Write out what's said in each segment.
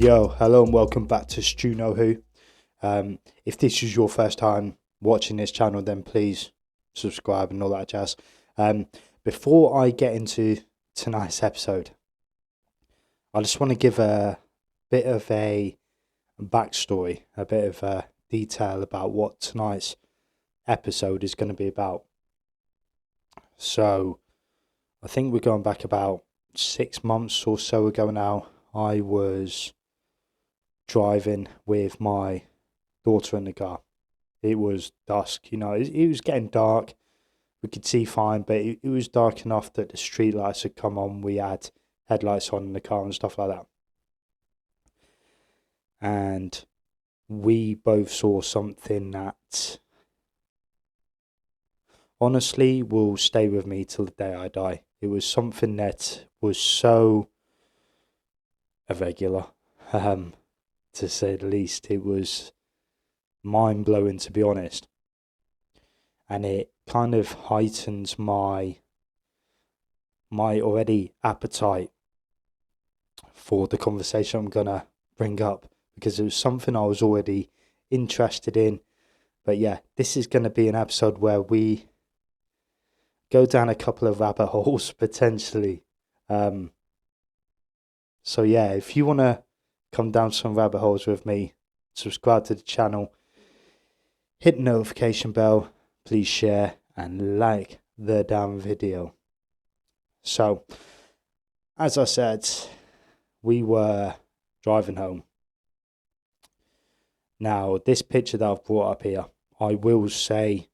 Yo, hello and welcome back to Stu Know Who. If this is your first time watching this channel, then please subscribe and all that jazz. Before I get into tonight's episode, I just want to give a bit of a backstory, a bit of a detail about what tonight's episode is going to be about. So, I think we're going back about 6 months or so ago now. I was driving with my daughter in the car. It was dusk, it was getting dark. We could see fine, but it was dark enough that the street lights had come on. We had headlights on in the car and stuff like that. And we both saw something that honestly will stay with me till the day I die. It was something that was so irregular, to say the least. It was mind-blowing, to be honest. And it kind of heightens my already appetite for the conversation I'm going to bring up, because it was something I was already interested in. But yeah, this is going to be an episode where we go down a couple of rabbit holes, potentially. So yeah, if you want to come down some rabbit holes with me, subscribe to the channel, hit the notification bell, please share and like the damn video. So, as I said, we were driving home. Now, this picture that I've brought up here, I will say,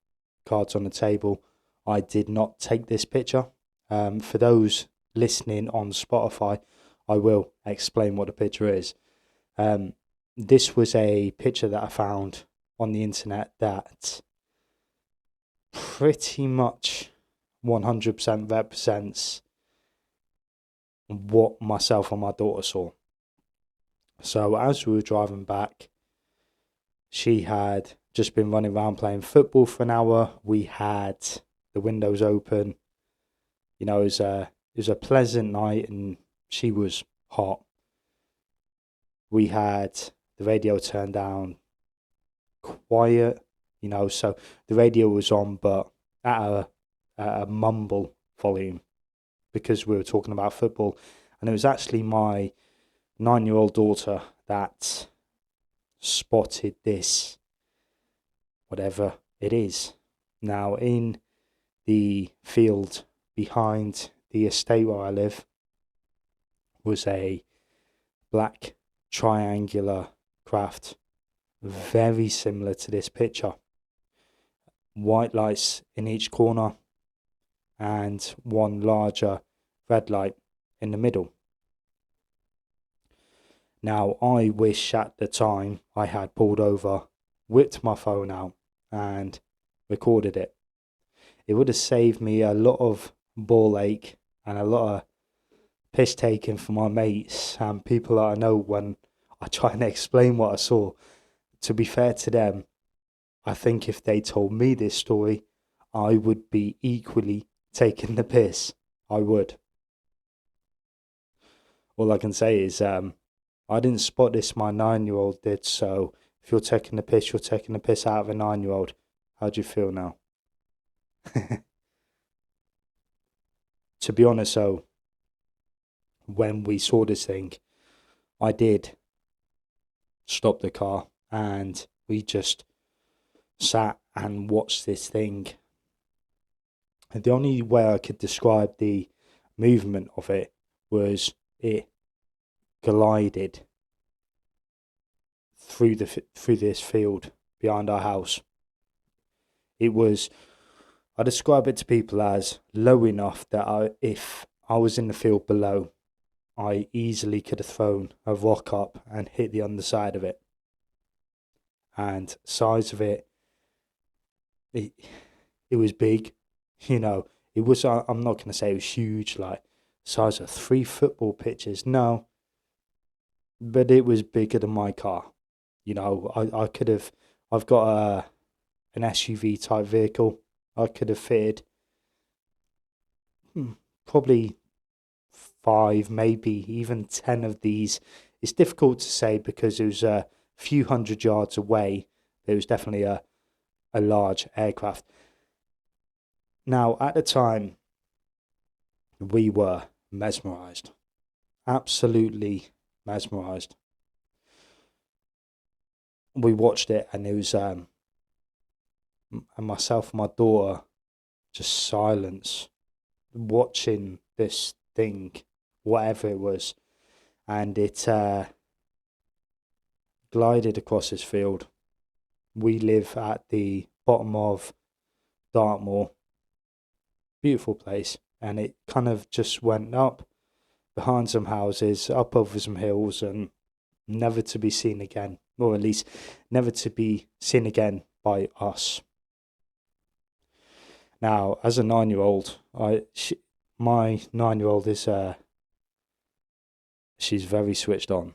cards on the table, I did not take this picture. For those listening on Spotify, I will explain what the picture is. This was a picture that I found on the internet that pretty much 100% represents what myself and my daughter saw. So as we were driving back, she had just been running around playing football for an hour. We had the windows open. It was a pleasant night and she was hot. We had the radio turned down quiet, so the radio was on, but at a mumble volume, because we were talking about football. And it was actually my 9-year-old daughter that spotted this, whatever it is. Now, in the field behind the estate where I live was a black triangular craft, very similar to this picture. White lights in each corner and one larger red light in the middle. Now, I wish at the time I had pulled over, whipped my phone out and recorded it. It would have saved me a lot of ball ache and a lot of piss taking for my mates and people that I know when I try and explain what I saw. To be fair to them, I think if they told me this story, I would be equally taking the piss. I would. All I can say is I didn't spot this, my 9-year-old did. So if you're taking the piss, you're taking the piss out of a 9-year-old. How do you feel now? To be honest, though, when we saw this thing, I did stop the car and we just sat and watched this thing. And the only way I could describe the movement of it was it glided through this field behind our house. I describe it to people as low enough that if I was in the field below, I easily could have thrown a rock up and hit the underside of it. And size of it was big. It was, I'm not going to say it was huge, like size of 3 football pitches. No. But it was bigger than my car. I've got an SUV type vehicle. I could have fitted probably 5, maybe even 10 of these It's difficult to say because it was a few hundred yards away. It was definitely a large aircraft. Now, at the time, we were mesmerised. Absolutely mesmerised. We watched it, and it was and myself and my daughter just silence, watching this thing, whatever it was, and it glided across this field. We live at the bottom of Dartmoor, beautiful place, and it kind of just went up behind some houses, up over some hills, and never to be seen again, or at least never to be seen again by us. Now, as a 9-year-old, my 9-year-old is she's very switched on,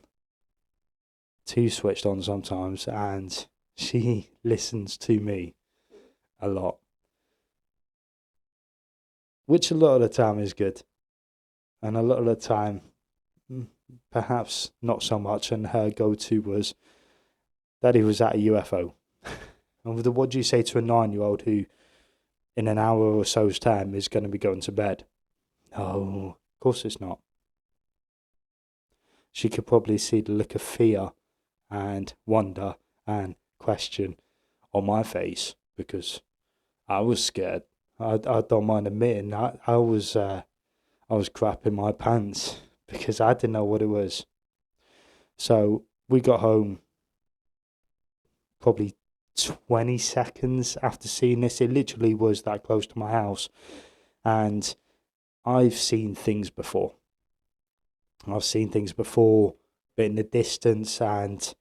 too switched on sometimes, and she listens to me a lot, which a lot of the time is good, and a lot of the time perhaps not so much. And her go-to was, Daddy was at a UFO. And what do you say to a 9-year-old who in an hour or so's time is going to be going to bed? No, of course it's not. She could probably see the look of fear and wonder and question on my face, because I was scared. I don't mind admitting that I was crapping my pants because I didn't know what it was. So we got home probably 20 seconds after seeing this. It literally was that close to my house, and I've seen things before. I've seen things before, but in the distance, and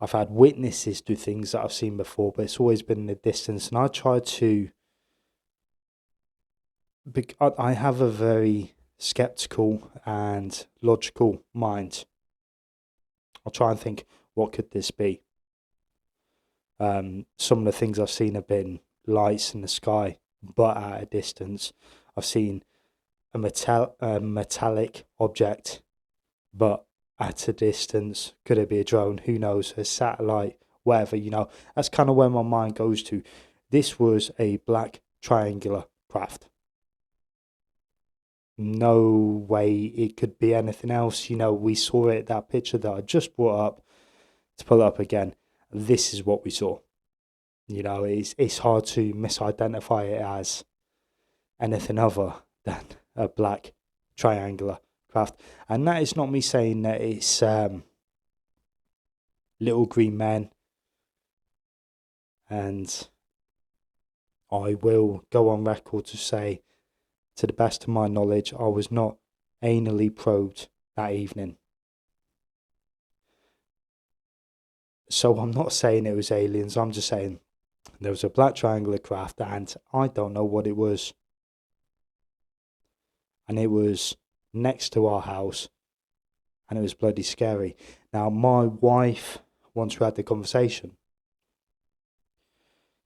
I've had witnesses to things that I've seen before, but it's always been in the distance. And I try to, I have a very skeptical and logical mind. I'll try and think, what could this be? Some of the things I've seen have been lights in the sky, but at a distance. I've seen a metallic object, but at a distance. Could it be a drone? Who knows? A satellite, whatever, That's kind of where my mind goes to. This was a black triangular craft. No way it could be anything else. We saw it, that picture that I just brought up, to pull it up again. This is what we saw. It's hard to misidentify it as anything other than a black triangular craft. And that is not me saying that it's little green men. And I will go on record to say, to the best of my knowledge, I was not anally probed that evening. So I'm not saying it was aliens. I'm just saying there was a black triangular craft, and I don't know what it was. And it was next to our house, and it was bloody scary. Now, my wife, once we had the conversation,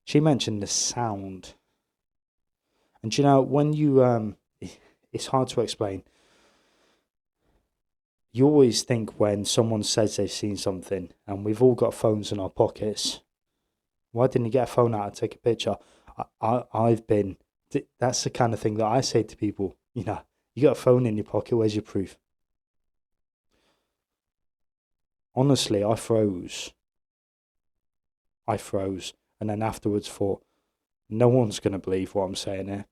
she mentioned the sound. And when you, it's hard to explain. You always think when someone says they've seen something, and we've all got phones in our pockets, why didn't you get a phone out and take a picture? That's the kind of thing that I say to people, you got a phone in your pocket, where's your proof? Honestly, I froze. And then afterwards thought, no one's going to believe what I'm saying here.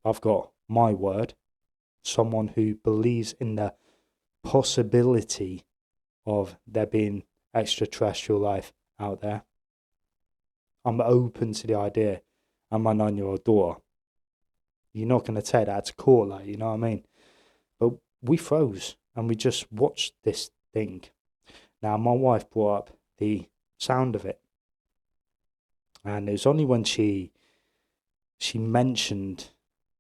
I've got my word, someone who believes in the possibility of there being extraterrestrial life out there. I'm open to the idea. And my 9-year-old daughter, you're not going to take that to court, you know what I mean? But we froze and we just watched this thing. Now, my wife brought up the sound of it. And it was only when she mentioned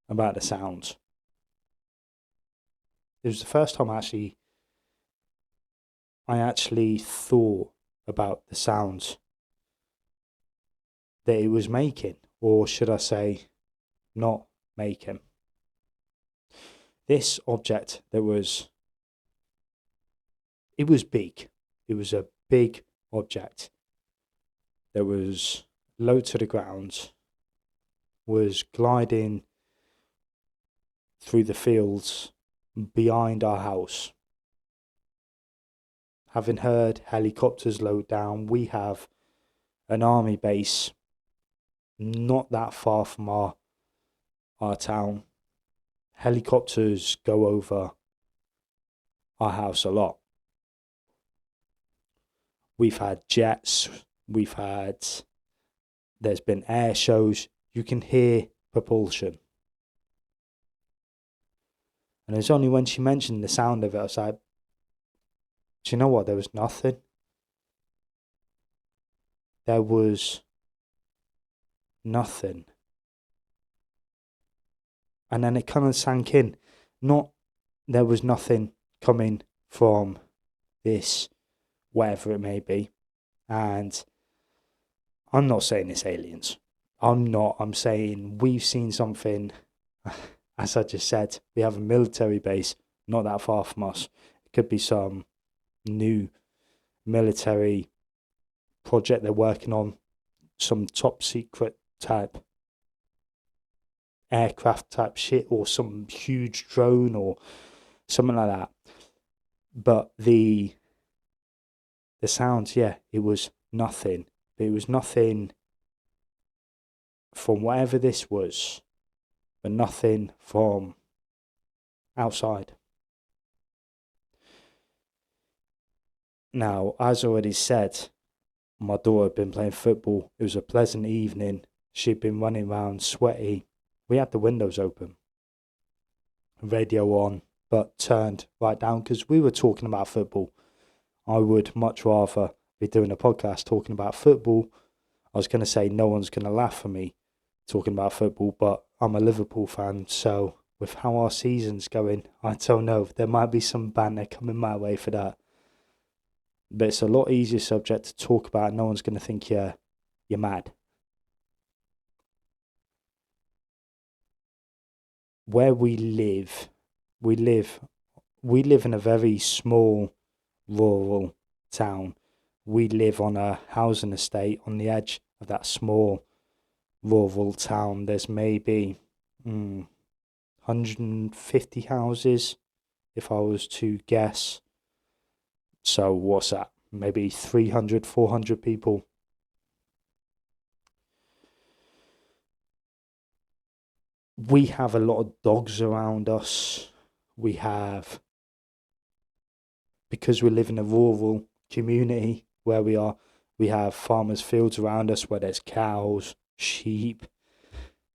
about the sounds. It was the first time I actually thought about the sounds that it was making, or should I say, not making. This object that was it was big. It was a big object. There was low to the ground, was gliding through the fields behind our house. Having heard helicopters load down, we have an army base not that far from our town. Helicopters go over our house a lot. We've had jets, there's been air shows. You can hear propulsion. And it's only when she mentioned the sound of it, I was like, do you know what? There was nothing. There was nothing. And then it kind of sank in. There was nothing coming from this, whatever it may be. And I'm not saying it's aliens. I'm saying we've seen something. As I just said, we have a military base not that far from us. It could be some new military project they're working on, some top secret type aircraft type shit, or some huge drone or something like that. But the sounds, yeah, it was nothing. It was nothing from whatever this was, but nothing from outside. Now, as already said, my daughter had been playing football. It was a pleasant evening. She'd been running around sweaty. We had the windows open, radio on, but turned right down because we were talking about football. I would much rather be doing a podcast talking about football. I was going to say no one's going to laugh at me talking about football, but I'm a Liverpool fan, so with how our season's going, I don't know, there might be some banter coming my way for that. But it's a lot easier subject to talk about. No one's going to think you're mad. Where we live in a very small rural town. We live on a housing estate on the edge of that small rural town. There's maybe 150 houses, if I was to guess. So what's that? Maybe 300, 400 people. We have a lot of dogs around us. Because we live in a rural community where we are, we have farmers' fields around us where there's cows, sheep.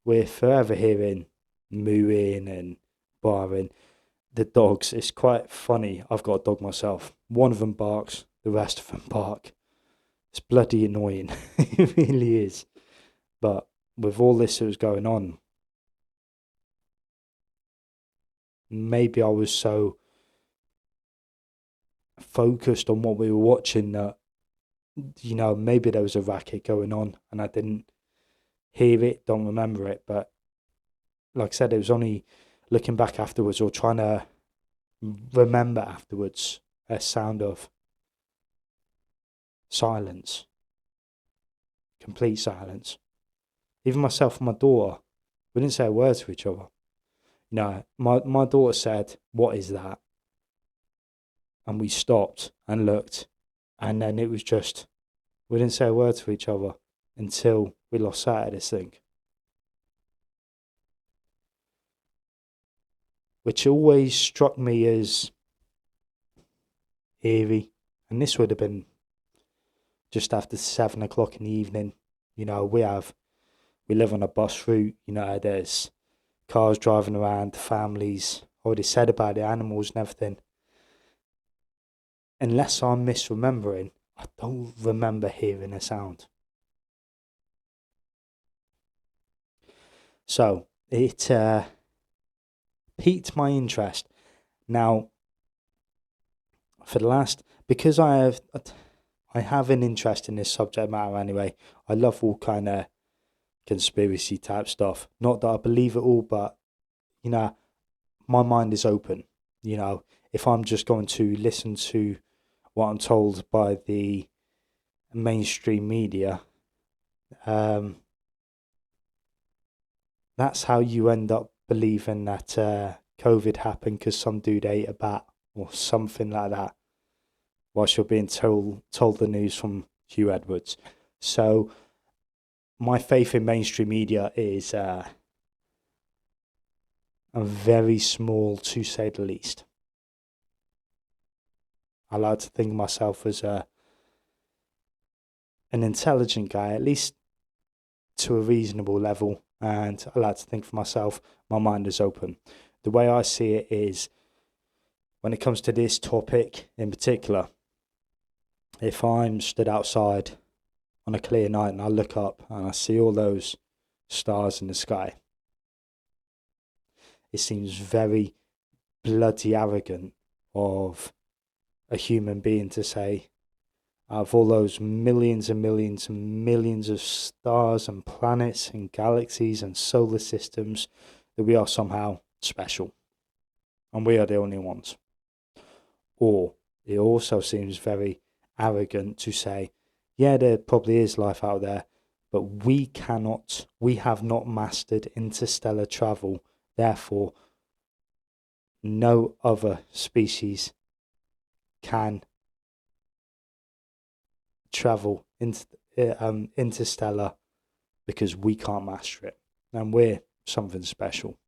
We're forever hearing mooing and barring. The dogs, it's quite funny. I've got a dog myself. One of them barks, the rest of them bark. It's bloody annoying. It really is. But with all this that was going on, maybe I was so focused on what we were watching that, maybe there was a racket going on and I didn't hear it, don't remember it. But like I said, it was only looking back afterwards or trying to remember afterwards a sound of silence, complete silence. Even myself and my daughter, we didn't say a word to each other. My daughter said, "What is that?" And we stopped and looked, and then it was just, we didn't say a word to each other until we lost sight of this thing. Which always struck me as eerie. And this would have been just after 7 o'clock in the evening. We live on a bus route, there's cars driving around, families. I already said about the animals and everything. Unless I'm misremembering, I don't remember hearing a sound. So it piqued my interest. Now, because I have an interest in this subject matter anyway. I love all kind of conspiracy type stuff. Not that I believe it all, but my mind is open. If I'm just going to listen to what I'm told by the mainstream media, that's how you end up believing that COVID happened because some dude ate a bat or something like that, whilst you're being told the news from Hugh Edwards. So my faith in mainstream media is a very small, to say the least. I like to think of myself as an intelligent guy, at least to a reasonable level, and I like to think for myself, my mind is open. The way I see it is, when it comes to this topic in particular, if I'm stood outside on a clear night and I look up and I see all those stars in the sky, it seems very bloody arrogant of a human being to say, out of all those millions and millions and millions of stars and planets and galaxies and solar systems, that we are somehow special and we are the only ones. Or it also seems very arrogant to say, yeah, there probably is life out there, but we have not mastered interstellar travel, therefore no other species can travel interstellar because we can't master it, and we're something special.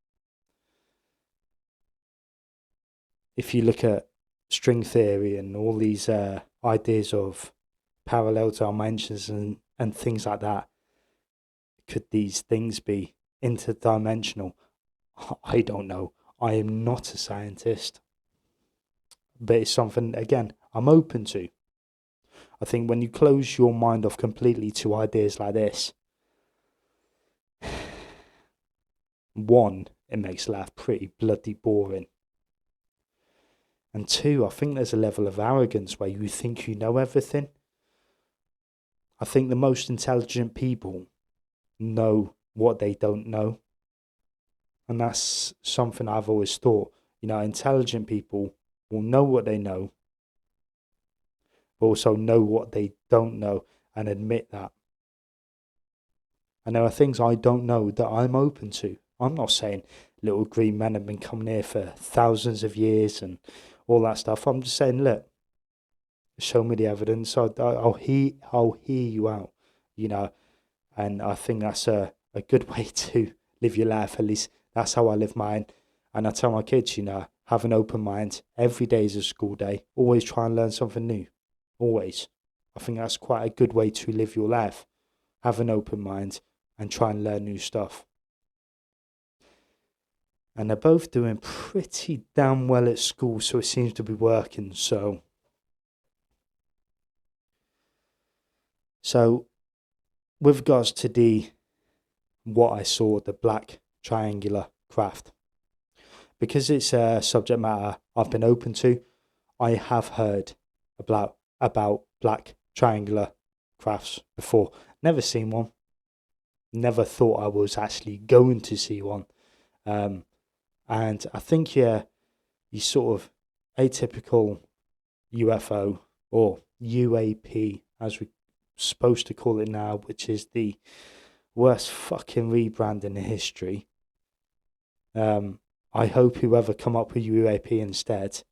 If you look at string theory and all these ideas of parallel dimensions and things like that, could these things be interdimensional? I don't know. I am not a scientist, but it's something, again, I'm open to. I think when you close your mind off completely to ideas like this, one, it makes life pretty bloody boring. And two, I think there's a level of arrogance where you think you know everything. I think the most intelligent people know what they don't know. And that's something I've always thought. Intelligent people will know what they know, but also know what they don't know and admit that. And there are things I don't know that I'm open to. I'm not saying little green men have been coming here for thousands of years and all that stuff. I'm just saying, look, show me the evidence. I'll hear you out, and I think that's a good way to live your life. At least that's how I live mine. And I tell my kids, have an open mind. Every day is a school day. Always try and learn something new. Always. I think that's quite a good way to live your life. Have an open mind and try and learn new stuff. And they're both doing pretty damn well at school, so it seems to be working. So with regards to what I saw, the black triangular craft, because it's a subject matter I've been open to, I have heard about black triangular crafts before. Never seen one. Never thought I was actually going to see one. And I think, you sort of atypical UFO or UAP, as we're supposed to call it now, which is the worst fucking rebrand in history. I hope whoever come up with UAP instead,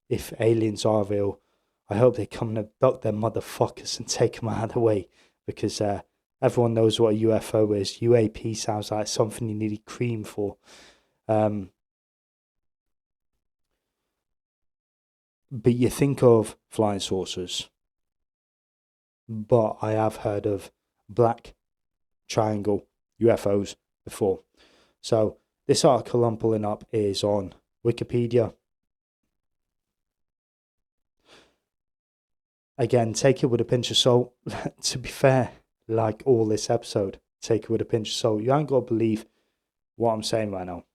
if aliens are real, I hope they come and abduct them motherfuckers and take them out of the way, because everyone knows what a UFO is. UAP sounds like something you need cream for. But you think of flying saucers. But I have heard of black triangle UFOs before. So this article I'm pulling up is on Wikipedia. Again, take it with a pinch of salt. To be fair, like all this episode, take it with a pinch of salt. You ain't got to believe what I'm saying right now.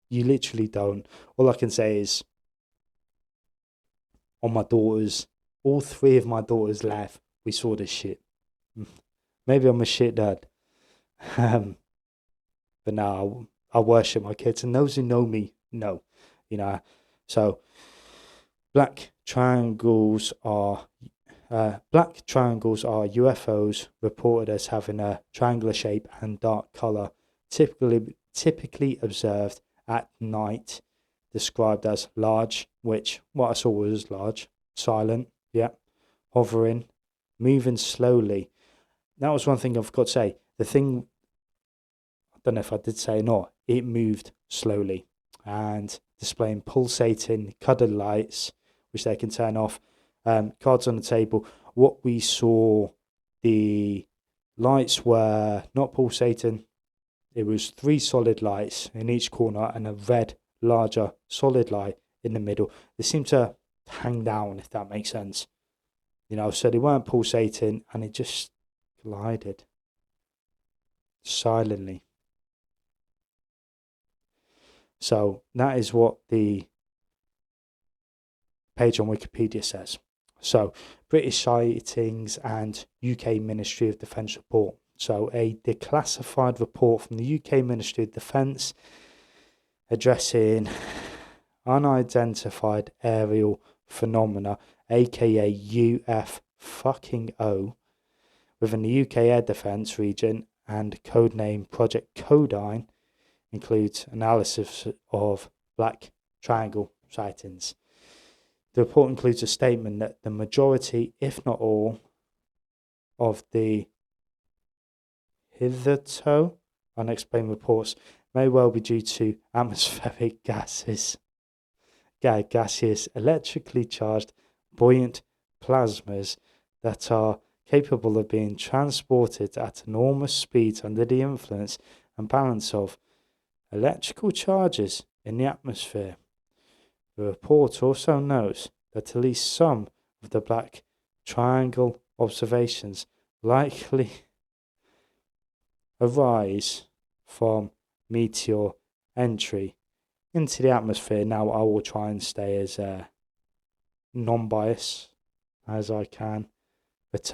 You literally don't. All I can say is, on my daughters, all three of my daughters' life, we saw this shit. Maybe I'm a shit dad. But no, I worship my kids, and those who know me know, So, black triangles are black triangles are UFOs reported as having a triangular shape and dark color, typically observed at night, described as large, which what I saw was large, silent, yeah, hovering, moving slowly. That was one thing I've got to say. The thing, I don't know if I did say or not, it moved slowly and displaying pulsating colored lights, which they can turn off. Cards on the table. What we saw, the lights were not pulsating. It was 3 solid lights in each corner and a red, larger, solid light in the middle. They seemed to hang down, if that makes sense. So they weren't pulsating and it just glided silently. So that is what the page on Wikipedia says. So British sightings and UK Ministry of Defence report. So a declassified report from the UK Ministry of Defence addressing unidentified aerial phenomena, aka UFO, within the UK Air Defence region and codename Project Codine, includes analysis of black triangle sightings. The report includes a statement that the majority, if not all, of the hitherto unexplained reports may well be due to atmospheric gaseous, electrically charged, buoyant plasmas that are capable of being transported at enormous speeds under the influence and balance of electrical charges in the atmosphere. The report also notes that at least some of the black triangle observations likely arise from meteor entry into the atmosphere. Now, I will try and stay as non-biased as I can, but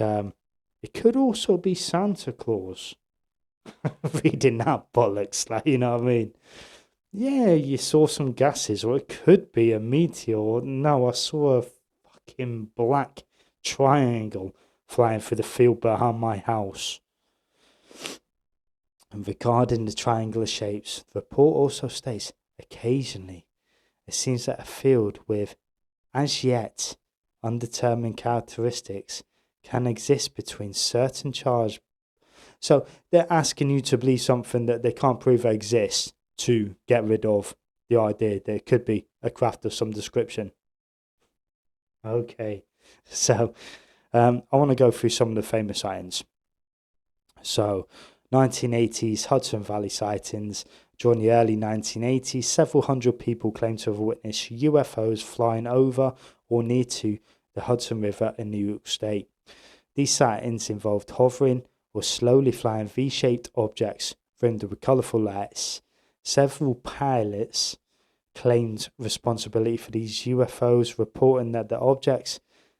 it could also be Santa Claus reading that bollocks, you know what I mean? Yeah, you saw some gases, or it could be a meteor. No, I saw a fucking black triangle flying through the field behind my house. And regarding the triangular shapes, the report also states, occasionally, it seems that a field with, as yet, undetermined characteristics can exist between certain charge. So they're asking you to believe something that they can't prove exists to get rid of the idea that it could be a craft of some description. Okay, so I want to go through some of the famous sightings. So 1980s Hudson Valley sightings. During the early 1980s, several hundred people claimed to have witnessed UFOs flying over or near to the Hudson River in New York State. These sightings involved hovering or slowly flying V-shaped objects rimmed with colourful lights. Several pilots claimed responsibility for these UFOs, reporting that the objects,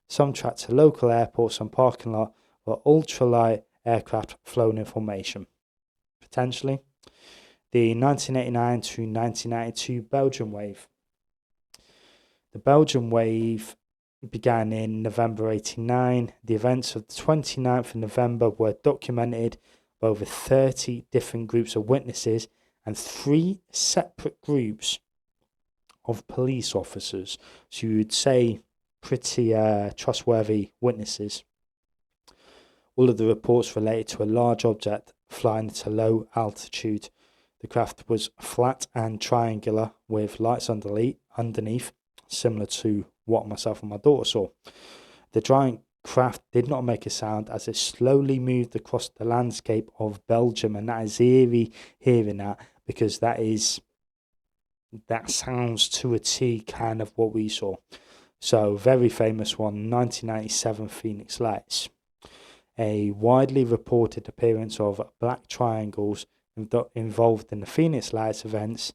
some tracked to local airports and parking lot, were ultralight aircraft flown in formation. Potentially. The 1989 to 1992 Belgian wave. The Belgian wave began in November 89. The events of the 29th of November were documented by over 30 different groups of witnesses and 3 separate groups of police officers. So you would say pretty trustworthy witnesses. All of the reports related to a large object flying at a low altitude. The craft was flat and triangular with lights underneath, similar to what myself and my daughter saw. The giant craft did not make a sound as it slowly moved across the landscape of Belgium, and that is eerie hearing that, because that sounds to a T kind of what we saw. So very famous one, 1997 Phoenix Lights. A widely reported appearance of black triangles involved in the Phoenix Lights events,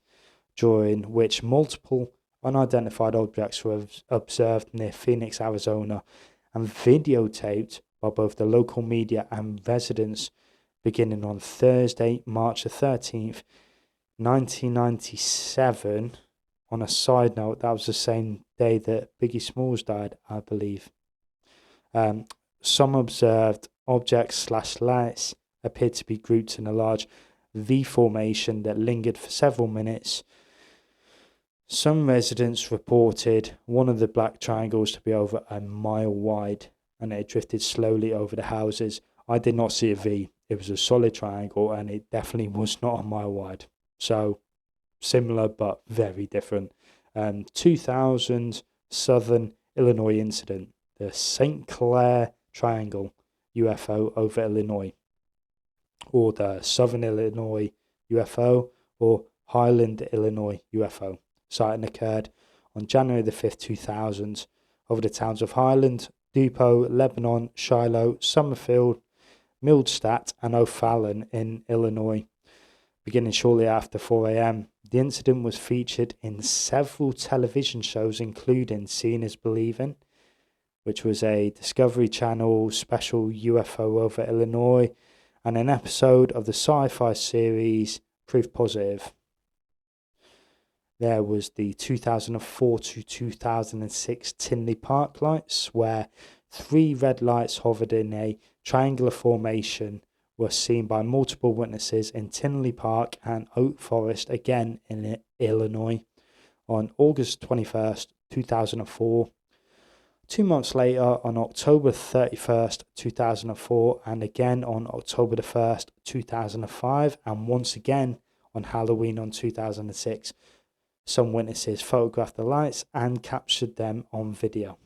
during which multiple unidentified objects were observed near Phoenix, Arizona, and videotaped by both the local media and residents beginning on Thursday, March the 13th, 1997, on a side note, that was the same day that Biggie Smalls died, I believe. Some observed objects / lights appeared to be grouped in a large V formation that lingered for several minutes. Some residents reported one of the black triangles to be over a mile wide, and it drifted slowly over the houses. I did not see a V. It was a solid triangle, and it definitely was not a mile wide. So, similar but very different. 2000 Southern Illinois incident, the St. Clair Triangle UFO over Illinois, or the Southern Illinois UFO, or Highland, Illinois UFO. Sighting occurred on January the 5th, 2000, over the towns of Highland, Dupont, Lebanon, Shiloh, Summerfield, Mildstadt, and O'Fallon in Illinois. Beginning shortly after 4 a.m., the incident was featured in several television shows, including Seeing is Believing, which was a Discovery Channel special UFO over Illinois, and an episode of the sci-fi series Proof Positive. There was the 2004 to 2006 Tinley Park lights, where 3 red lights hovered in a triangular formation were seen by multiple witnesses in Tinley Park and Oak Forest, again in Illinois, on August 21st, 2004. 2 months later, on October 31st, 2004, and again on October the 1st, 2005, and once again on Halloween on 2006. Some witnesses photographed the lights and captured them on video.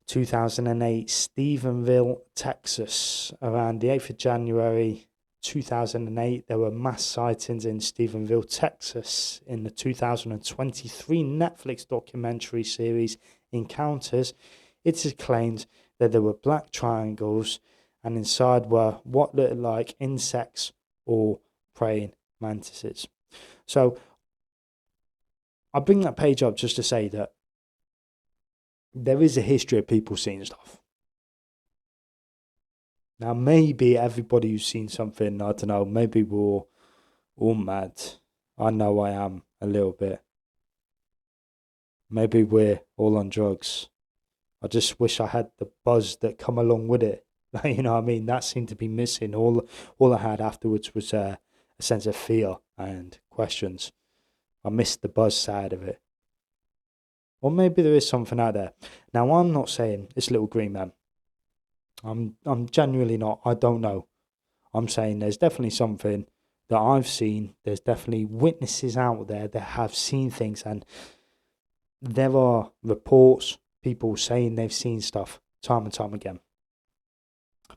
2008, Stephenville, Texas. Around the 8th of January 2008, there were mass sightings in Stephenville, Texas. In the 2023 Netflix documentary series Encounters, it is claimed that there were black triangles and inside were what looked like insects or praying mantises. So I bring that page up just to say that there is a history of people seeing stuff. Now, maybe everybody who's seen something, I don't know, maybe we're all mad. I know I am a little bit. Maybe we're all on drugs. I just wish I had the buzz that come along with it. You know what I mean? That seemed to be missing. All I had afterwards was a sense of fear and questions. I missed the buzz side of it. Or maybe there is something out there. Now, I'm not saying it's Little Green Man. I'm genuinely not. I don't know. I'm saying there's definitely something that I've seen. There's definitely witnesses out there that have seen things. And there are reports, people saying they've seen stuff time and time again.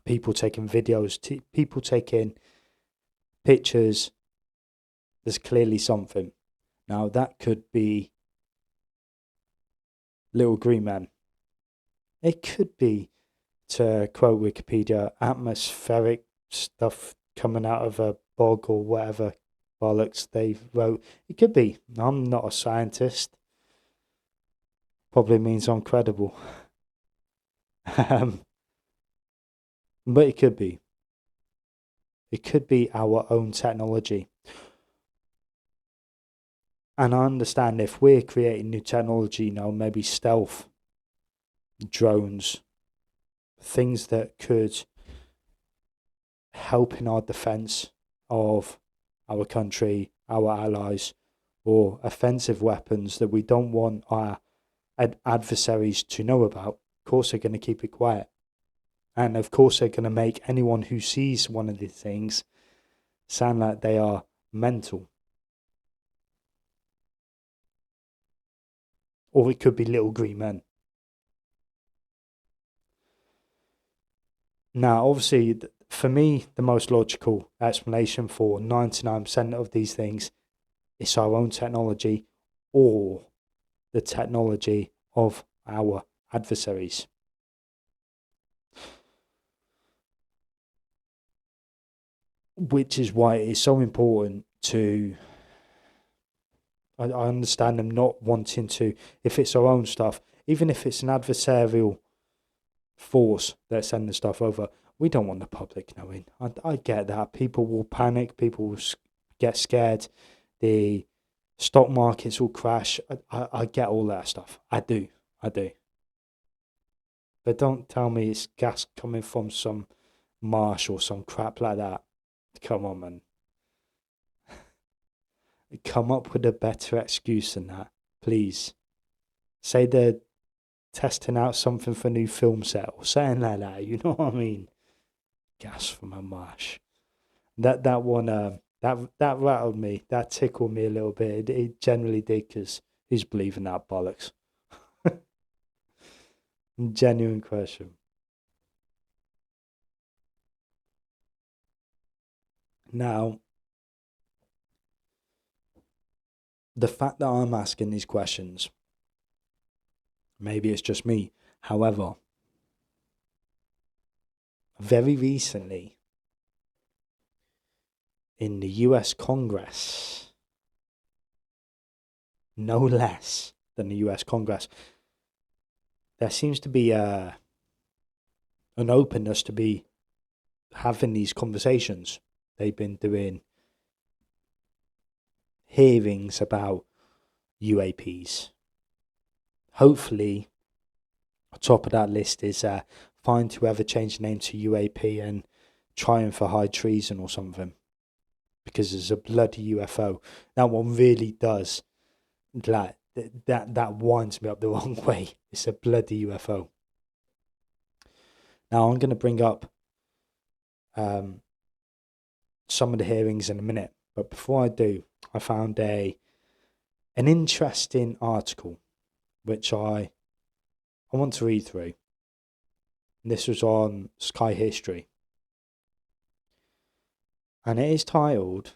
People taking videos, people taking pictures. There's clearly something. Now, that could be Little Green Man. It could be, to quote Wikipedia, atmospheric stuff coming out of a bog or whatever bollocks they wrote. It could be. I'm not a scientist. Probably means I'm credible. But it could be. It could be our own technology. And I understand if we're creating new technology, maybe stealth, drones, things that could help in our defense of our country, our allies, or offensive weapons that we don't want our adversaries to know about. Of course, they're going to keep it quiet. And of course, they're going to make anyone who sees one of these things sound like they are mental. Or it could be Little Green Men. Now, obviously, for me, the most logical explanation for 99% of these things is our own technology or the technology of our adversaries. Which is why it is so important to... I understand them not wanting to, if it's our own stuff, even if it's an adversarial force that's sending stuff over, we don't want the public knowing. I get that. People will panic, people will get scared. The stock markets will crash. I get all that stuff. I do. But don't tell me it's gas coming from some marsh or some crap like that. Come on, man. Come up with a better excuse than that, please. Say they're testing out something for a new film set or something like that. You know what I mean? Gas from a marsh. That one, that rattled me. That tickled me a little bit. It generally did, because who's believing that bollocks? Genuine question. Now, the fact that I'm asking these questions, maybe it's just me. However, very recently, in the US Congress, no less than the US Congress, there seems to be an openness to be having these conversations. They've been doing hearings about UAPs. Hopefully, on top of that list is find whoever changed the name to UAP and trying for high treason or something, because it's a bloody UFO. That one really does, like, that winds me up the wrong way. It's a bloody UFO. Now I'm going to bring up some of the hearings in a minute, but before I do, I found an interesting article which I want to read through. And this was on Sky History, and it is titled,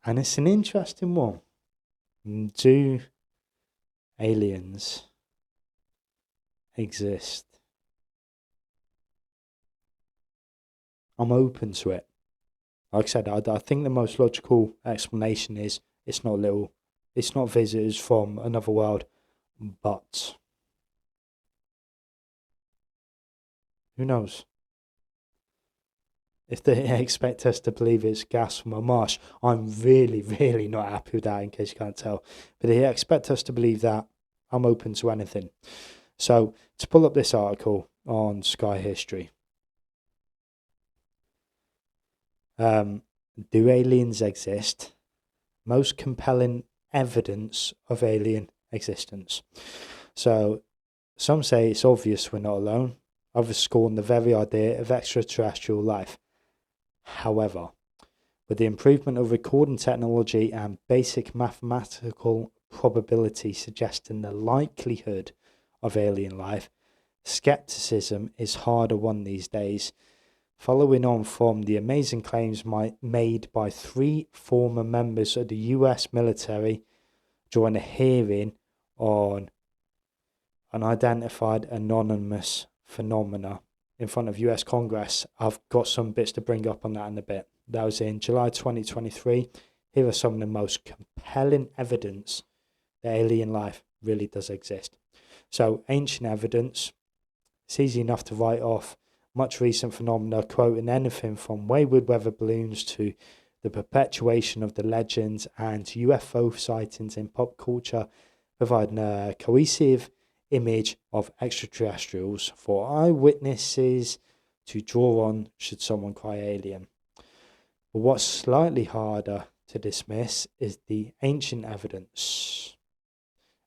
and it's an interesting one: do aliens exist? I'm open to it. Like I said, I think the most logical explanation is it's not visitors from another world, but who knows? If they expect us to believe it's gas from a marsh, I'm really, really not happy with that, in case you can't tell. But if they expect us to believe that, I'm open to anything. So, to pull up this article on Sky History. Do aliens exist? Most compelling evidence of alien existence. So, some say it's obvious we're not alone. Others scorn the very idea of extraterrestrial life. However, with the improvement of recording technology and basic mathematical probability suggesting the likelihood of alien life, skepticism is harder won these days. Following on from the amazing claims made by 3 former members of the US military during a hearing on unidentified anonymous phenomena in front of US Congress, I've got some bits to bring up on that in a bit. That was in July 2023. Here are some of the most compelling evidence that alien life really does exist. So, ancient evidence, it's easy enough to write off much recent phenomena, quoting anything from wayward weather balloons to the perpetuation of the legends and UFO sightings in pop culture, providing a cohesive image of extraterrestrials for eyewitnesses to draw on should someone cry alien. But what's slightly harder to dismiss is the ancient evidence.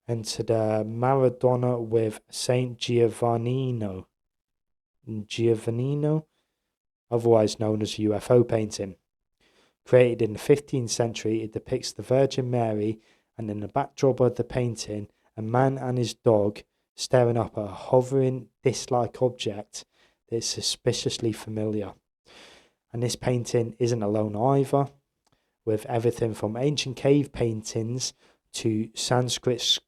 Enter the Madonna with Saint Giovannino, otherwise known as a UFO painting. Created in the 15th century, it depicts the Virgin Mary, and in the backdrop of the painting, a man and his dog staring up at a hovering disc-like object that is suspiciously familiar. And this painting isn't alone either, with everything from ancient cave paintings to Sanskrit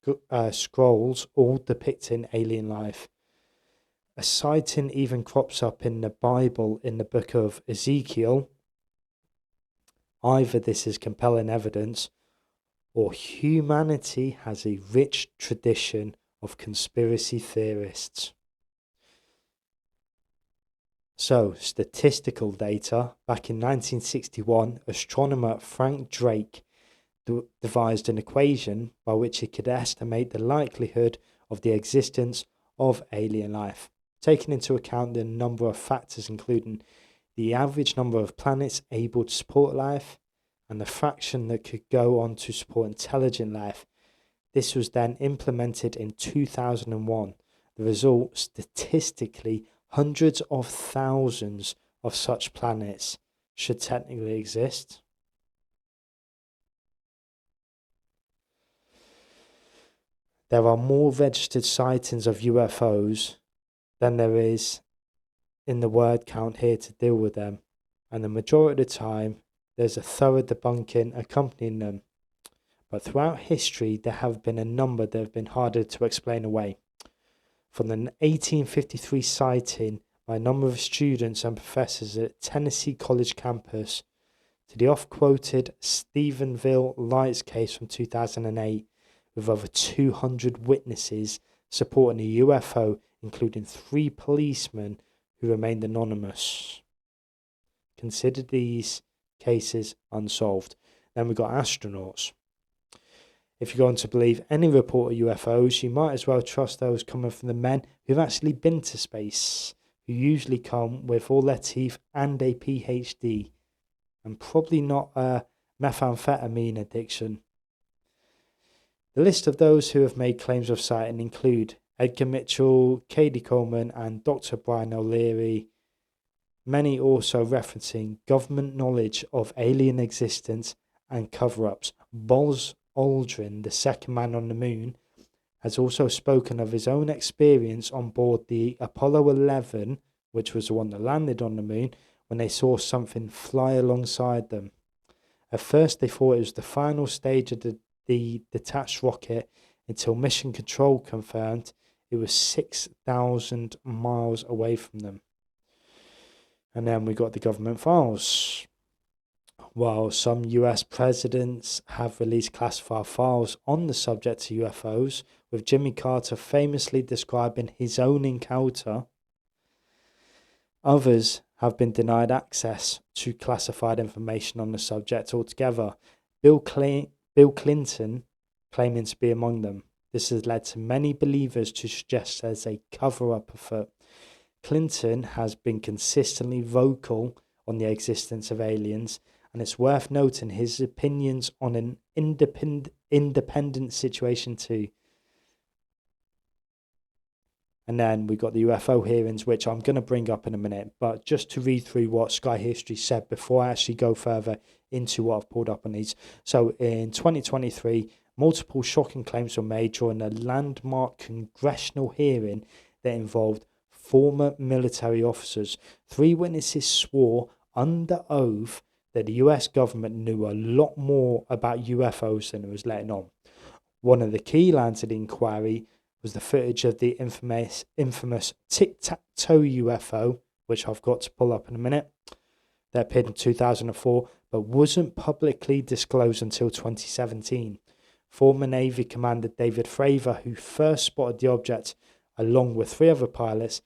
scrolls all depicting alien life. A sighting even crops up in the Bible in the book of Ezekiel. Either this is compelling evidence, or humanity has a rich tradition of conspiracy theorists. So, statistical data. Back in 1961, astronomer Frank Drake devised an equation by which it could estimate the likelihood of the existence of alien life, taking into account the number of factors including the average number of planets able to support life and the fraction that could go on to support intelligent life. This was then implemented in 2001. The result, statistically, hundreds of thousands of such planets should technically exist. There are more registered sightings of UFOs than there is in the word count here to deal with them, and the majority of the time there's a thorough debunking accompanying them. But throughout history there have been a number that have been harder to explain away. From the 1853 sighting by a number of students and professors at Tennessee College campus to the oft-quoted Stephenville Lights case from 2008 with over 200 witnesses supporting a UFO, including 3 policemen who remained anonymous. Consider these cases unsolved. Then we've got astronauts. If you're going to believe any report of UFOs, you might as well trust those coming from the men who've actually been to space, who usually come with all their teeth and a PhD, and probably not a methamphetamine addiction. The list of those who have made claims of sighting include Edgar Mitchell, Cady Coleman, and Dr. Brian O'Leary, many also referencing government knowledge of alien existence and cover-ups. Buzz Aldrin, the second man on the moon, has also spoken of his own experience on board the Apollo 11, which was the one that landed on the moon, when they saw something fly alongside them. At first they thought it was the final stage of the detached rocket, until mission control confirmed it was 6,000 miles away from them. And then we got the government files. While some US presidents have released classified files on the subject of UFOs, with Jimmy Carter famously describing his own encounter, others have been denied access to classified information on the subject altogether. Bill Clinton claiming to be among them. This has led to many believers to suggest there's a cover-up afoot. Clinton has been consistently vocal on the existence of aliens, and it's worth noting his opinions on an independent situation too. And then we got the UFO hearings, which I'm going to bring up in a minute, but just to read through what Sky History said before I actually go further into what I've pulled up on these. So in 2023, multiple shocking claims were made during a landmark congressional hearing that involved former military officers. 3 witnesses swore under oath that the US government knew a lot more about UFOs than it was letting on. One of the key lands of the inquiry was the footage of the infamous tic-tac-toe UFO, which I've got to pull up in a minute, that appeared in 2004, but wasn't publicly disclosed until 2017. Former Navy Commander David Fravor, who first spotted the object along with 3 other pilots,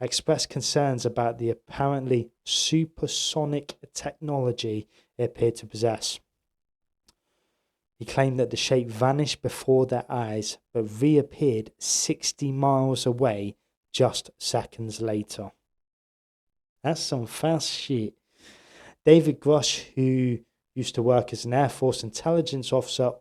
expressed concerns about the apparently supersonic technology it appeared to possess. He claimed that the shape vanished before their eyes, but reappeared 60 miles away just seconds later. That's some fast shit. David Grush, who used to work as an Air Force intelligence officer,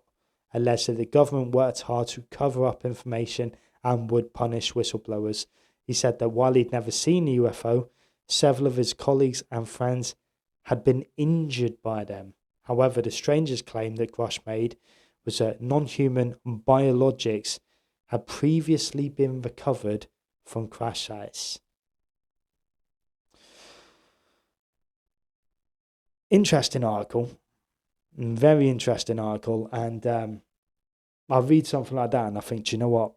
alleged that the government worked hard to cover up information and would punish whistleblowers. He said that while he'd never seen a UFO, several of his colleagues and friends had been injured by them. However, the strangest claim that Grush made was that non-human biologics had previously been recovered from crash sites. Interesting article, very interesting article, and I read something like that and I think, do you know what?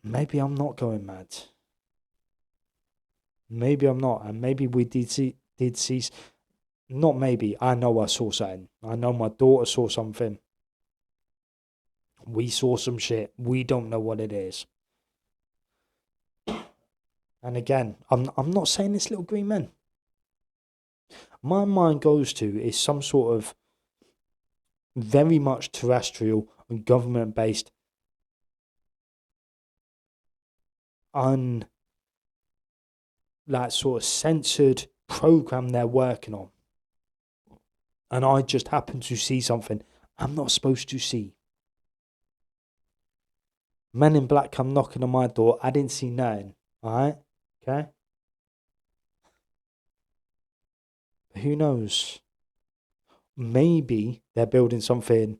Maybe I'm not going mad. Maybe I'm not, and maybe we did see. Not maybe. I know I saw something. I know my daughter saw something. We saw some shit. We don't know what it is. And again, I'm not saying it's little green men. My mind goes to is some sort of very much terrestrial and government-based, that sort of censored program they're working on. And I just happened to see something I'm not supposed to see. Men in Black come knocking on my door. I didn't see nothing. Alright? Okay? But who knows? Maybe they're building something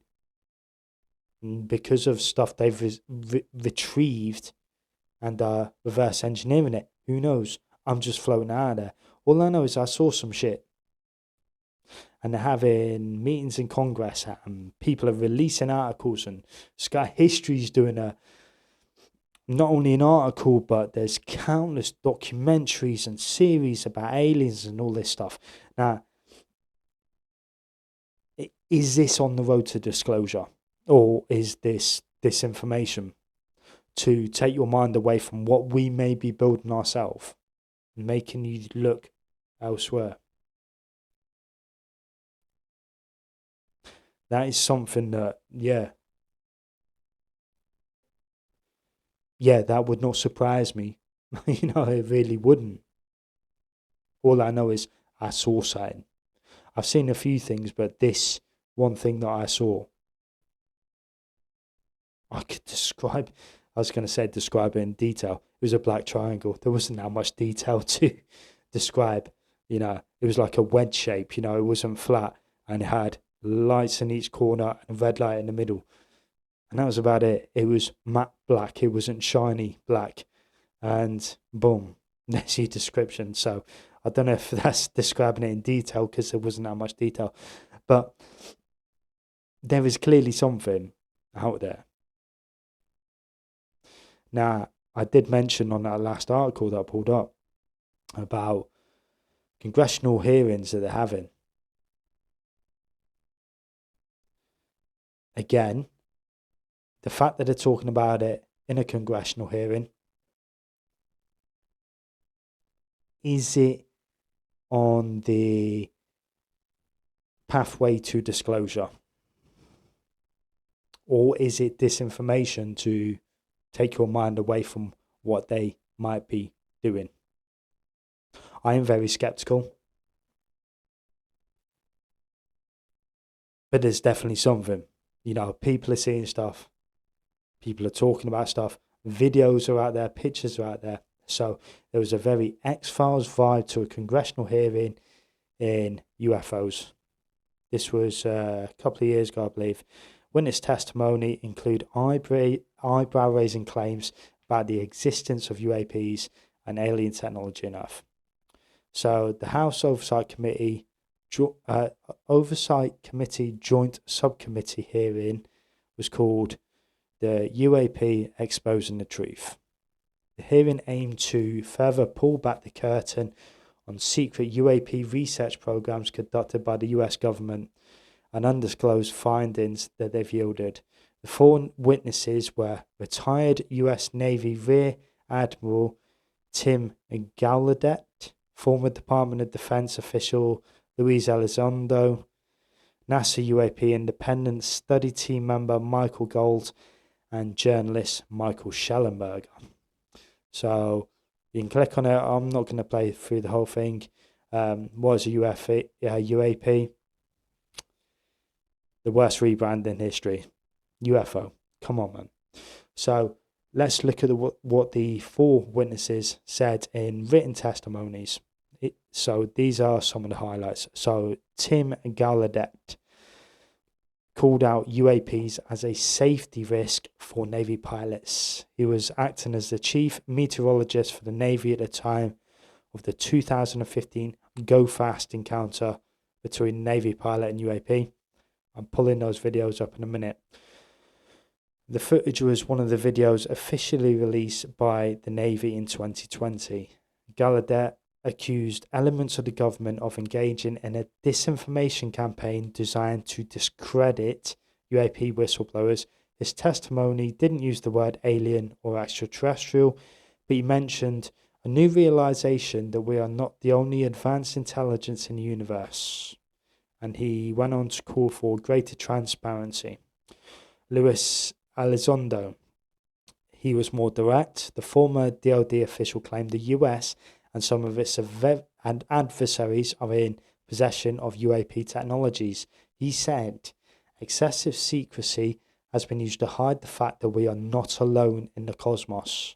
because of stuff they've retrieved and reverse engineering it. Who knows? I'm just floating out of there. All I know is I saw some shit. And they're having meetings in Congress, and people are releasing articles, and Sky History's doing not only an article, but there's countless documentaries and series about aliens and all this stuff. Now, is this on the road to disclosure? Or is this disinformation to take your mind away from what we may be building ourselves, making you look elsewhere? That is something that, yeah, that would not surprise me. It really wouldn't. All I know is I saw something. I've seen a few things, but this one thing that I saw, I could describe. I was going to say describe it in detail. It was a black triangle. There wasn't that much detail to describe. It was like a wedge shape. It wasn't flat, and it had lights in each corner and a red light in the middle. And that was about it. It was matte black. It wasn't shiny black. And boom, there's your description. So I don't know if that's describing it in detail because there wasn't that much detail. But there is clearly something out there. Now, I did mention on that last article that I pulled up about congressional hearings that they're having. Again, the fact that they're talking about it in a congressional hearing, is it on the pathway to disclosure? Or is it disinformation to take your mind away from what they might be doing? I am very skeptical. But there's definitely something. People are seeing stuff. People are talking about stuff. Videos are out there. Pictures are out there. So there was a very X-Files vibe to a congressional hearing in UFOs. This was a couple of years ago, I believe. Witness testimony include eyebrow-raising claims about the existence of UAPs and alien technology on Earth. So the House Oversight Committee Joint Subcommittee hearing was called the UAP Exposing the Truth. The hearing aimed to further pull back the curtain on secret UAP research programs conducted by the US government and undisclosed findings that they've yielded. The four witnesses were retired US Navy Rear Admiral Tim Gallaudet, former Department of Defense official Luis Elizondo, NASA UAP Independent Study Team member Michael Gold, and journalist Michael Schellenberger. So you can click on it. I'm not going to play through the whole thing. What is a UAP? The worst rebrand in history. UFO. Come on, man. So let's look at what the four witnesses said in written testimonies. So these are some of the highlights. So Tim Gallaudet called out UAPs as a safety risk for Navy pilots. He was acting as the chief meteorologist for the Navy at the time of the 2015 Go Fast encounter between Navy pilot and UAP. I'm pulling those videos up in a minute. The footage was one of the videos officially released by the Navy in 2020. Gallaudet accused elements of the government of engaging in a disinformation campaign designed to discredit UAP whistleblowers. His testimony didn't use the word alien or extraterrestrial, but he mentioned a new realization that we are not the only advanced intelligence in the universe. and he went on to call for greater transparency. Luis Elizondo, he was more direct. The former DoD official claimed the US and some of its adversaries are in possession of UAP technologies. He said, excessive secrecy has been used to hide the fact that we are not alone in the cosmos.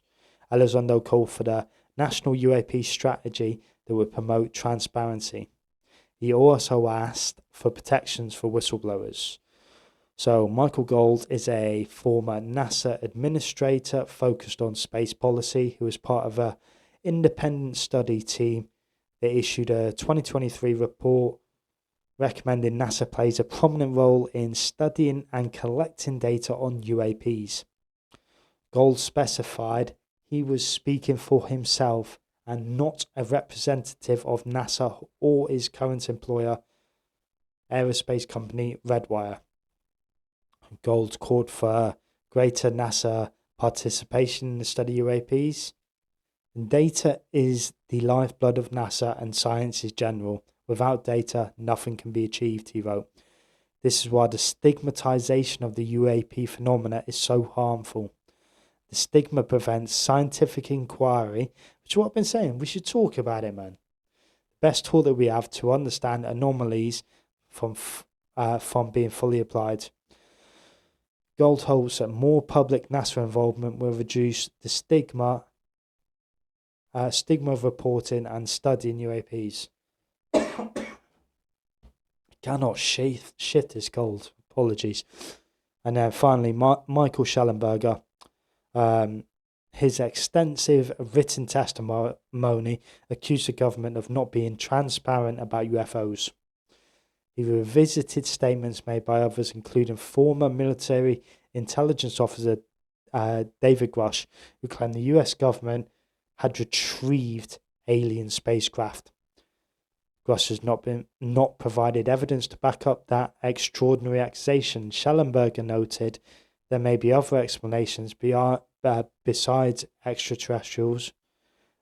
Elizondo called for the national UAP strategy that would promote transparency. He also asked for protections for whistleblowers. So Michael Gold is a former NASA administrator focused on space policy who was part of an independent study team that issued a 2023 report recommending NASA plays a prominent role in studying and collecting data on UAPs. Gold specified he was speaking for himself and not a representative of NASA or his current employer, aerospace company Redwire. Gold called for greater NASA participation in the study UAPs. Data is the lifeblood of NASA and science in general. Without data, nothing can be achieved, he wrote. This is why the stigmatization of the UAP phenomena is so harmful. The stigma prevents scientific inquiry, which is what I've been saying. We should talk about it, man. The best tool that we have to understand anomalies from being fully applied. Gold hopes that more public NASA involvement will reduce the stigma of reporting and studying UAPs. Cannot shit this cold. Apologies. And then finally, Michael Schellenberger. His extensive written testimony accused the government of not being transparent about UFOs. He revisited statements made by others, including former military intelligence officer David Grush, who claimed the US government had retrieved alien spacecraft. Grush has not provided evidence to back up that extraordinary accusation. Schellenberger noted there may be other explanations besides extraterrestrials,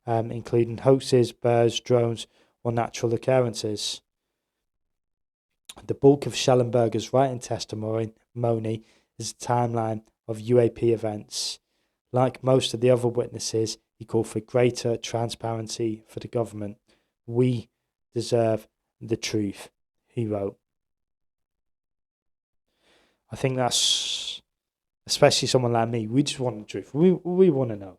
including hoaxes, birds, drones, or natural occurrences. The bulk of Schellenberger's writing testimony is a timeline of UAP events. Like most of the other witnesses, he called for greater transparency for the government. We deserve the truth, he wrote. I think that's, especially someone like me, we just want the truth. We want to know.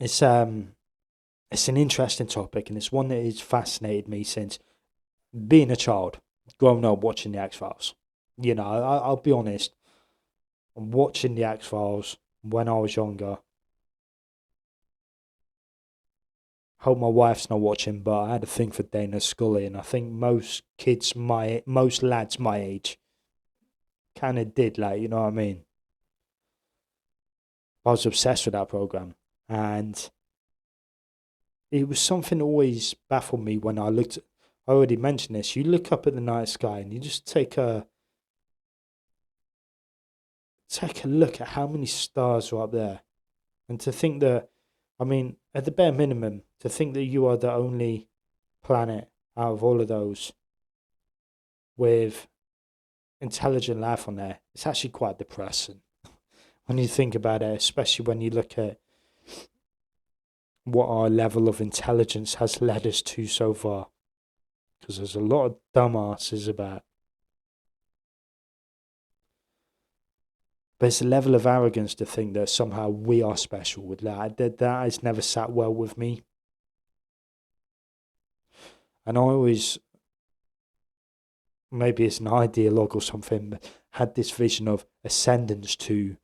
It's an interesting topic, and it's one that has fascinated me since being a child, growing up watching the X-Files. You know, I'll be honest, watching the X-Files when I was younger. Hope my wife's not watching, but I had a thing for Dana Scully, and I think most lads my age kind of did, like, you know what I mean? I was obsessed with that program, and it was something that always baffled me when I looked. I already mentioned this. You look up at the night sky, and you just take a look at how many stars are up there, and to think that, I mean, at the bare minimum, to think that you are the only planet out of all of those with intelligent life on there, it's actually quite depressing when you think about it, especially when you look at what our level of intelligence has led us to so far. Because there's a lot of dumbasses about. But it's a level of arrogance to think that somehow we are special with that. That has never sat well with me. And I always, maybe it's an ideologue or something, but had this vision of ascendance to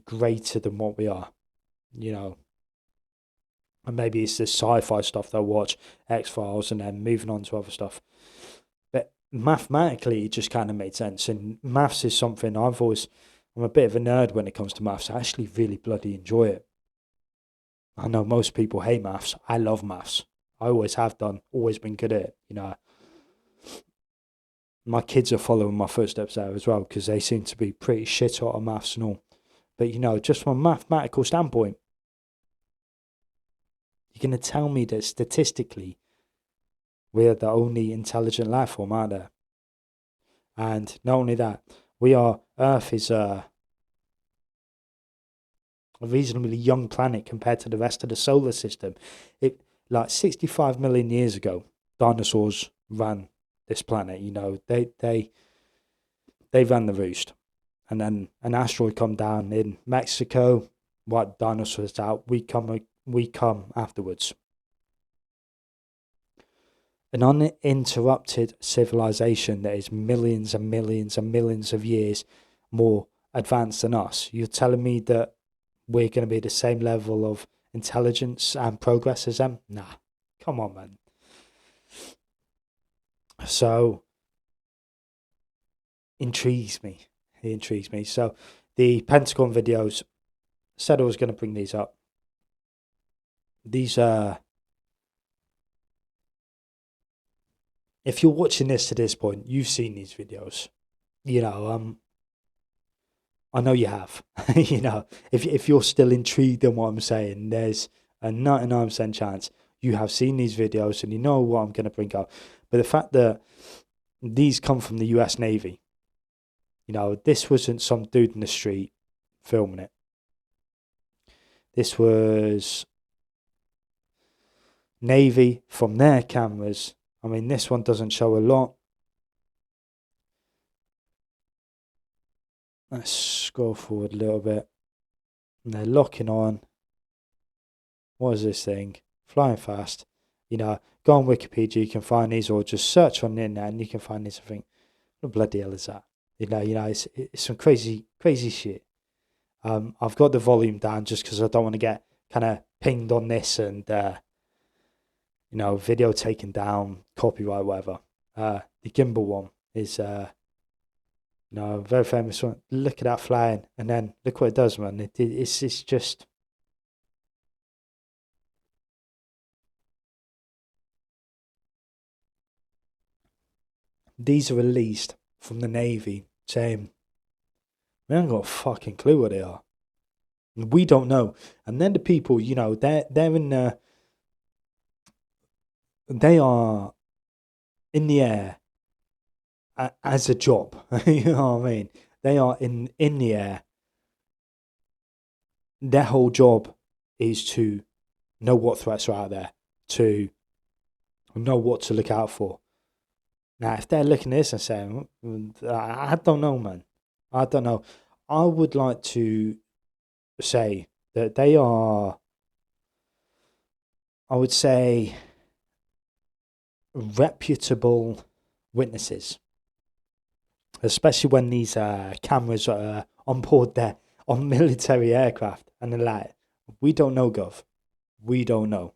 greater than what we are, you know. And maybe it's the sci-fi stuff that I watch, X-Files, and then moving on to other stuff. But mathematically, it just kind of made sense. And maths is something I'm a bit of a nerd when it comes to maths. I actually really bloody enjoy it. I know most people hate maths. I love maths. I always have done, always been good at it, you know. My kids are following my footsteps there as well, because they seem to be pretty shit hot on maths and all. But, you know, just from a mathematical standpoint, you're going to tell me that statistically We're the only intelligent life form out there. And not only that, Earth is a reasonably young planet compared to the rest of the solar system. Like 65 million years ago, dinosaurs ran this planet. They ran the roost. And then an asteroid come down in Mexico, wiped dinosaurs out. We come afterwards. An uninterrupted civilization that is millions and millions and millions of years more advanced than us. You're telling me that we're going to be the same level of intelligence and progress as them? Nah, come on, man. So, It intrigues me. So, the Pentagon videos, said I was going to bring these up. These are... if you're watching this to this point, you've seen these videos. I know you have. If you're still intrigued in what I'm saying, there's a 99% chance you have seen these videos and you know what I'm going to bring up. But the fact that these come from the US Navy, this wasn't some dude in the street filming it. This was Navy from their cameras. I mean, this one doesn't show a lot. Let's scroll forward a little bit. And they're locking on. What is this thing? Flying fast. Go on Wikipedia, you can find these, or just search on the internet and you can find these. I think, what the bloody hell is that? It's some crazy shit. I've got the volume down just because I don't want to get kind of pinged on this and video taken down, copyright, whatever. The gimbal one is a very famous one. Look at that flying, and then look what it does, man. It's just... these are released from the Navy saying, we haven't got a fucking clue what they are. We don't know. And then the people, they're in the... they are in the air as a job. You know what I mean? They are in the air. Their whole job is to know what threats are out there, to know what to look out for. Now, if they're looking at this and saying, I don't know, man. I don't know. I would like to say that they are, I would say, reputable witnesses, especially when these cameras are on board there on military aircraft, and they're like, we don't know, Gov. We don't know.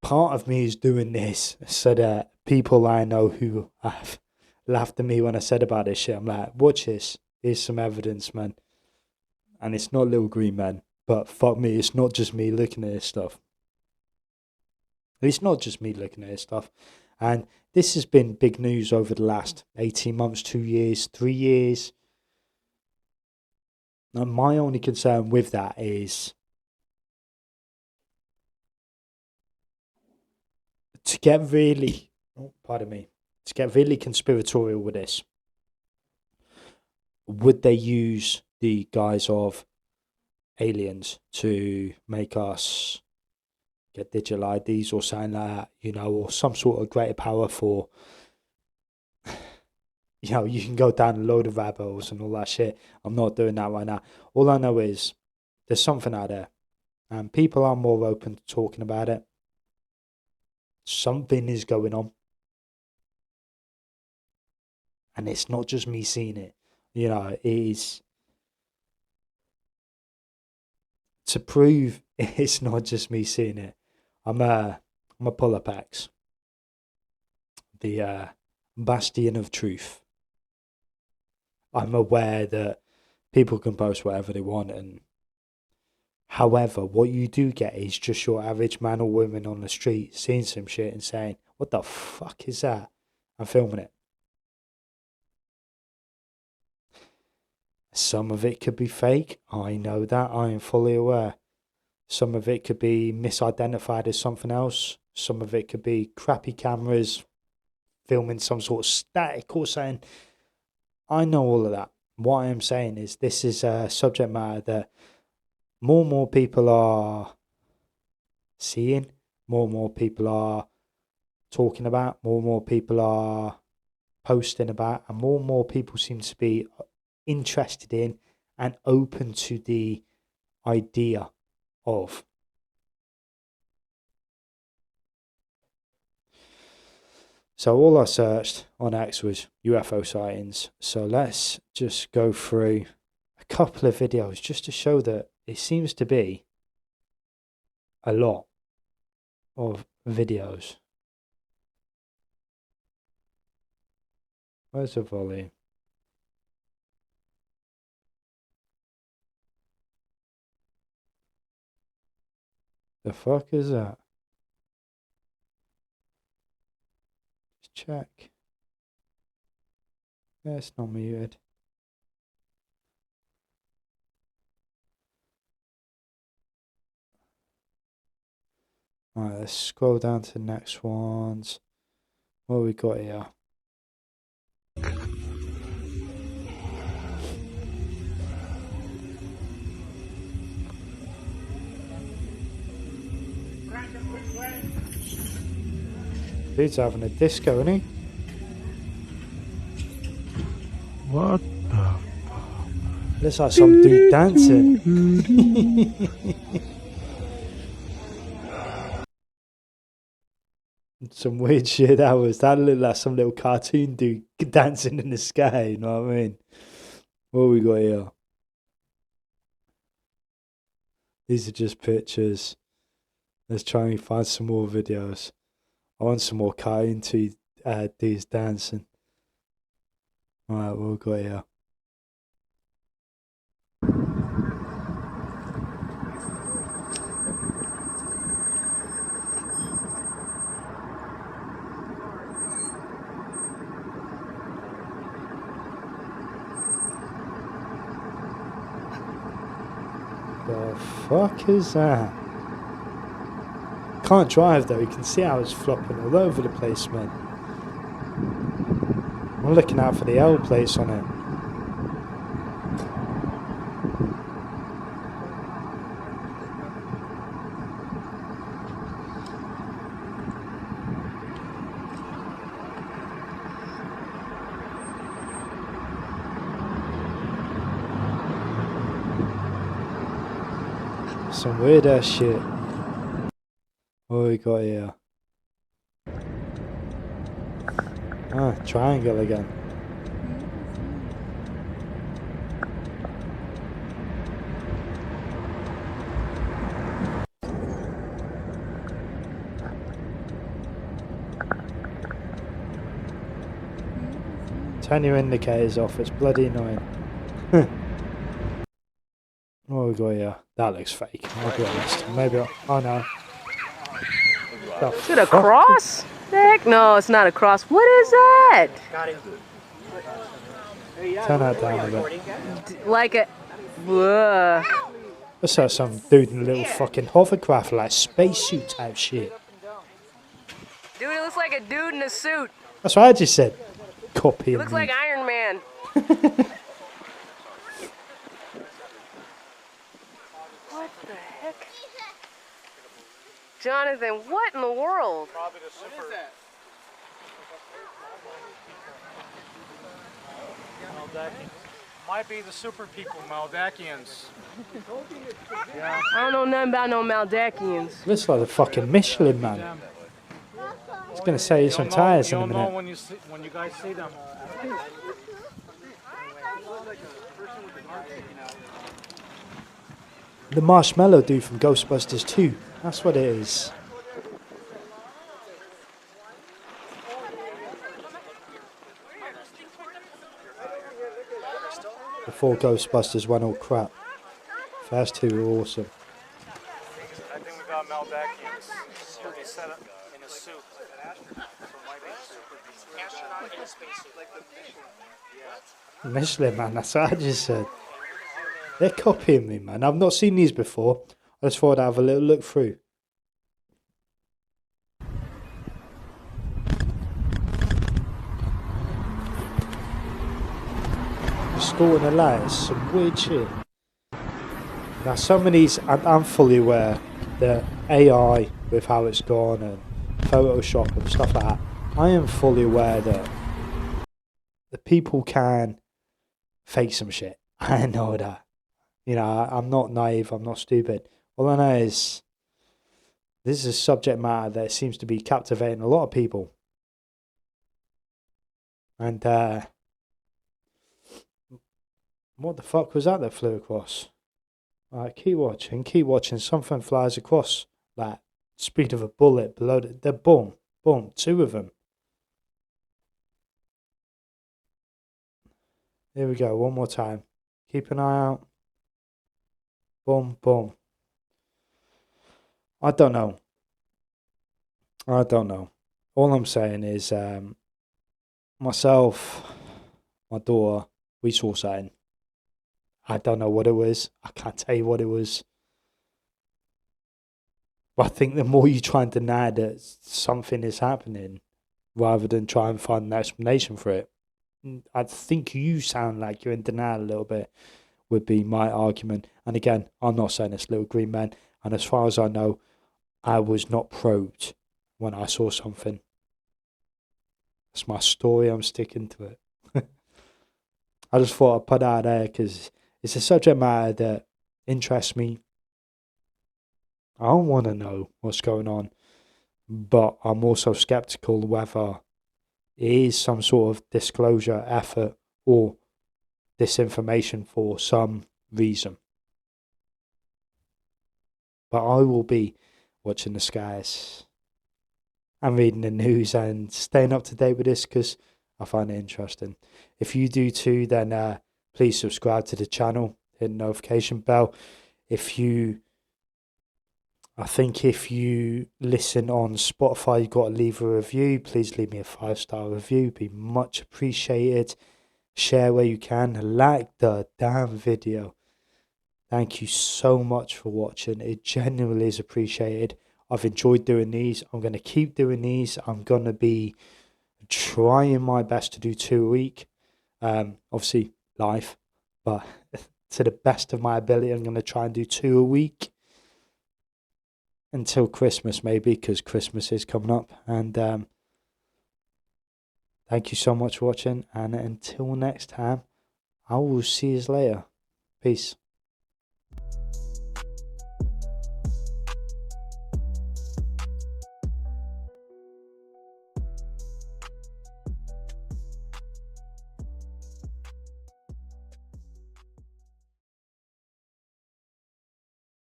Part of me is doing this so that people I know who have laughed at me when I said about this shit, I'm like, watch this. Here's some evidence, man. And it's not Little Green Man. But fuck me, it's not just me looking at this stuff. It's not just me looking at this stuff. And this has been big news over the last 18 months, 2 years, 3 years. And my only concern with that is to get really conspiratorial with this. Would they use the guise of aliens to make us get digital IDs or something like that, or some sort of greater power for, you can go down a load of rabbit holes and all that shit. I'm not doing that right now. All I know is there's something out there and people are more open to talking about it. Something is going on. And it's not just me seeing it. It is... to prove it's not just me seeing it, I'm a pull-up axe. The bastion of truth. I'm aware that people can post whatever they want, and however, what you do get is just your average man or woman on the street seeing some shit and saying, what the fuck is that? And filming it. Some of it could be fake. I know that. I am fully aware. Some of it could be misidentified as something else. Some of it could be crappy cameras filming some sort of static or something. I know all of that. What I am saying is this is a subject matter that more and more people are seeing, more and more people are talking about, more and more people are posting about, and more people seem to be interested in and open to the idea of. So all I searched on X was UFO sightings. So let's just go through a couple of videos just to show that it seems to be a lot of videos. Where's the volume? The fuck is that? Just check. Yeah, it's not muted. Alright, let's scroll down to the next ones. What have we got here? Dude's having a disco, isn't he? What the? Looks like some dude dancing. Some weird shit that was. That looked like some little cartoon dude dancing in the sky, you know what I mean? What we got here? These are just pictures. Let's try and find some more videos. I want some more cartoon dudes dancing. Alright, what we got here? The fuck is that? Can't drive though, you can see how it's flopping all over the place, man. I'm looking out for the L plates on it. Some weird ass shit. What we got here? Ah, triangle again. Turn your indicators off, it's bloody annoying. What we got here? That looks fake, I'll be honest. Maybe oh no. Is it a cross? Heck no, it's not a cross. What is that? Turn that down a bit. Like a... Looks like some dude in a little fucking hovercraft, like spacesuit type shit. Dude, it looks like a dude in a suit. That's what I just said. Copy. It looks like Iron Man. What the heck? Jonathan, what in the world? Probably the super. What is that? Maldakians. Might be the super people, Maldakians. Yeah. I don't know nothing about no Maldakians. Looks like the fucking Michelin man. It's gonna sell you some tires in a You'll know minute. when you guys see them. The marshmallow dude from Ghostbusters 2. That's what it is. Before Ghostbusters went all crap. First two were awesome. I think we got Maldakians. He'll be set up in a suit. So might be super astronaut in a spacesuit. Michelin man, that's what I just said. They're copying me, man. I've not seen these before. I just thought I'd have a little look through. Escorting a light is some weird shit. Now, some of these, I'm fully aware that AI, with how it's gone, and Photoshop and stuff like that, I am fully aware that the people can fake some shit. I know that. You know, I'm not naive, I'm not stupid. All I know is this is a subject matter that seems to be captivating a lot of people. And, what the fuck was that flew across? Alright, keep watching. Something flies across, like, speed of a bullet below the boom, boom, 2 of them. Here we go, one more time. Keep an eye out. Boom, boom. I don't know. All I'm saying is, myself, my daughter, we saw something. I don't know what it was. I can't tell you what it was. But I think the more you try and deny that something is happening, rather than try and find an explanation for it, I think you sound like you're in denial a little bit, would be my argument. And again, I'm not saying it's little green men. And as far as I know, I was not probed when I saw something. That's my story. I'm sticking to it. I just thought I'd put that out there because it's a subject matter that interests me. I don't want to know what's going on, but I'm also skeptical whether it is some sort of disclosure effort or disinformation for some reason. But I will be watching the skies and reading the news and staying up to date with this because I find it interesting. If you do too, then please subscribe to the channel, hit the notification bell. I think if you listen on Spotify, you've got to leave a review. Please leave me a 5-star review. It'd be much appreciated. Share where you can. Like the damn video. Thank you so much for watching. It genuinely is appreciated. I've enjoyed doing these. I'm going to keep doing these. I'm going to be trying my best to do 2 a week. Obviously, live. But to the best of my ability, I'm going to try and do 2 a week. Until Christmas, maybe, because Christmas is coming up. And thank you so much for watching. And until next time, I will see you later. Peace.